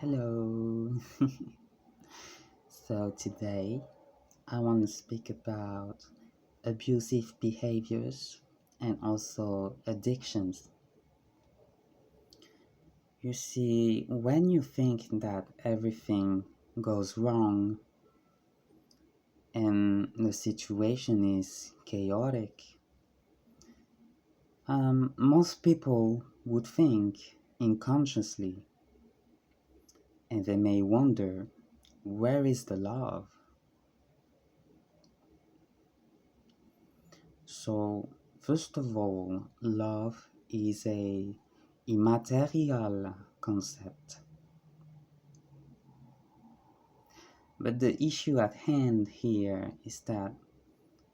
Hello. So today I want to speak about abusive behaviors and also addictions. You see, when you think that everything goes wrong and the situation is chaotic, most people would think unconsciously and they may wonder, where is the love? So, first of all, love is a immaterial concept. But the issue at hand here is that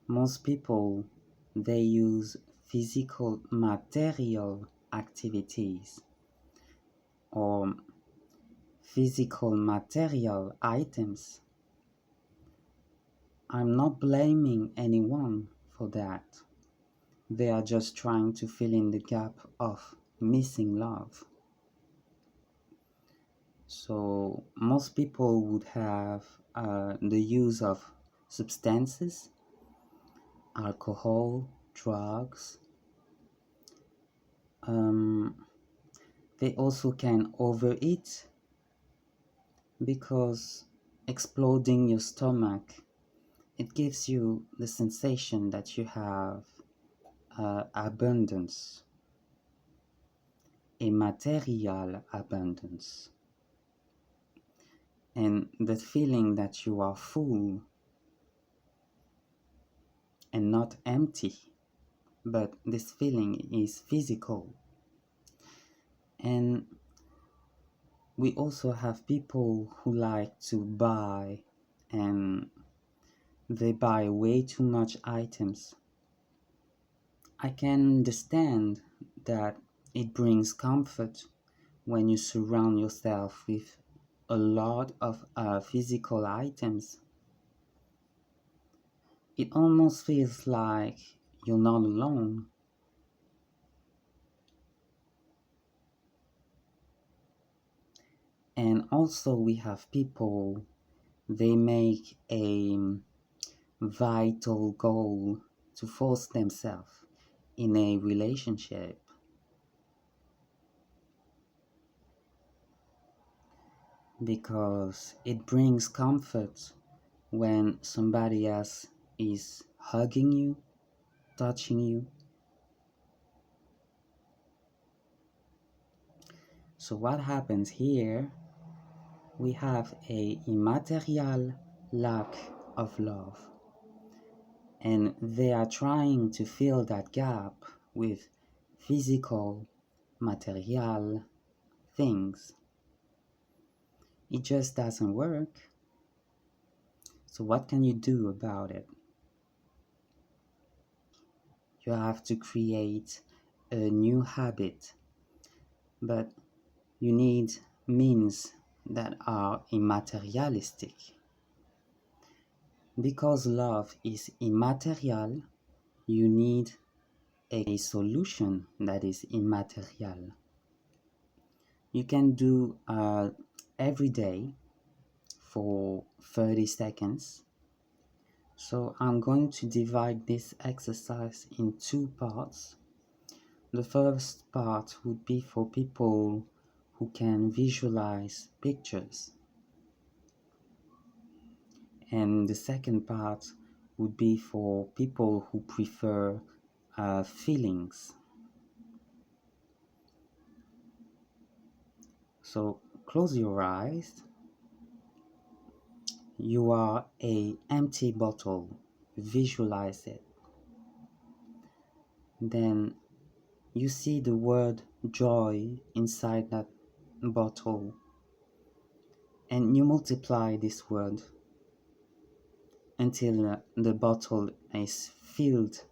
most people they use physical material activities or physical material items. I'm not blaming anyone for that. They are just trying to fill in the gap of missing love. So most people would have the use of substances, alcohol, drugs. Um, they also can overeat because exploding your stomach it gives you the sensation that you have abundance, a material abundance, and the feeling that you are full and not empty. But this feeling is physical. And we also have people who like to buy and they buy way too much items. I can understand that it brings comfort when you surround yourself with a lot of physical items. It almost feels like you're not alone. And also, we have people, they make a vital goal to force themselves in a relationship because it brings comfort when somebody else is hugging you, touching you. So what happens here? We have a immaterial lack of love, and they are trying to fill that gap with physical, material things. It just doesn't work. So, what can you do about it? You have to create a new habit, but you need means that are immaterialistic. Because love is immaterial, you need a solution that is immaterial. You can do every day for 30 seconds. So I'm going to divide this exercise in two parts. The first part would be for people who can visualize pictures, and the second part would be for people who prefer feelings. So close your eyes. You are a empty bottle. Visualize it. Then you see the word joy inside that bottle, and you multiply this word until the bottle is filled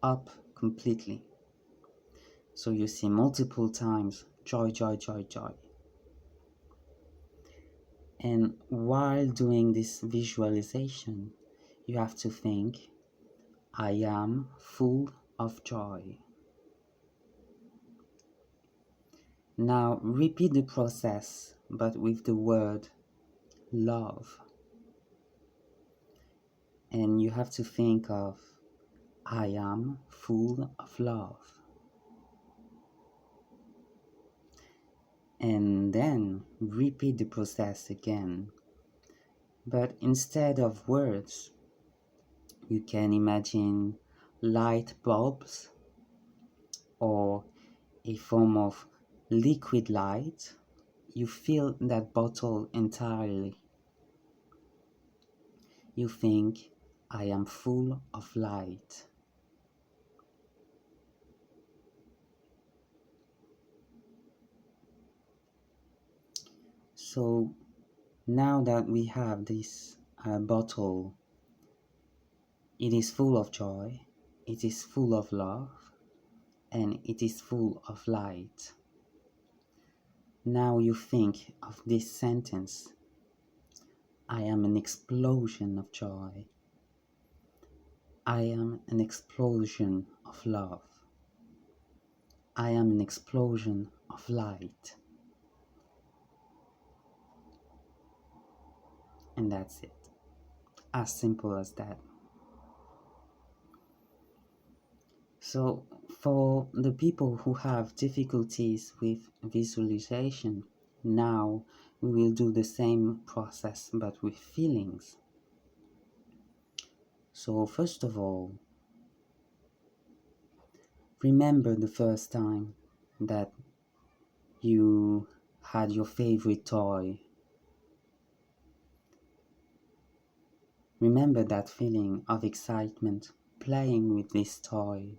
up completely. So you see multiple times joy, joy, joy, joy. And while doing this visualization, you have to think, I am full of joy. Now repeat the process but with the word love. And you have to think of, I am full of love. And then repeat the process again. But instead of words, you can imagine light bulbs or a form of liquid light. You fill that bottle entirely. You think, I am full of light. So now that we have this bottle, it is full of joy, it is full of love, and it is full of light. Now you think of this sentence, I am an explosion of joy. I am an explosion of love. I am an explosion of light. And that's it. As simple as that. So, for the people who have difficulties with visualization, now we will do the same process but with feelings. So, first of all, remember the first time that you had your favorite toy. Remember that feeling of excitement playing with this toy.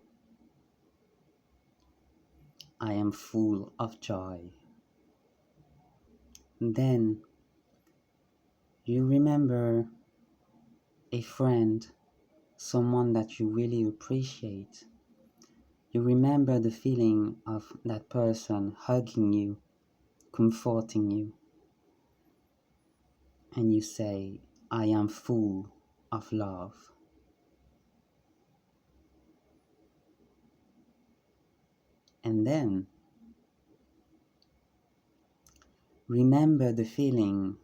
I am full of joy. Then you remember a friend, someone that you really appreciate. You remember the feeling of that person hugging you, comforting you, and you say, I am full of love. And then remember the feeling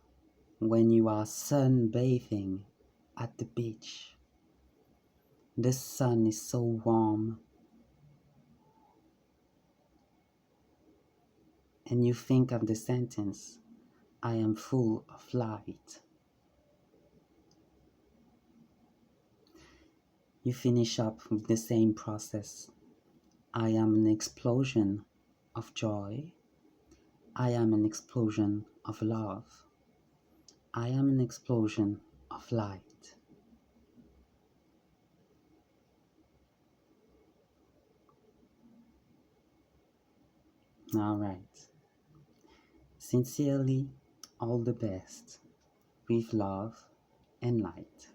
when you are sunbathing at the beach. The sun is so warm, and you think of the sentence, I am full of light. You finish up with the same process. I am an explosion of joy. I am an explosion of love. I am an explosion of light. All right. Sincerely, all the best with love and light.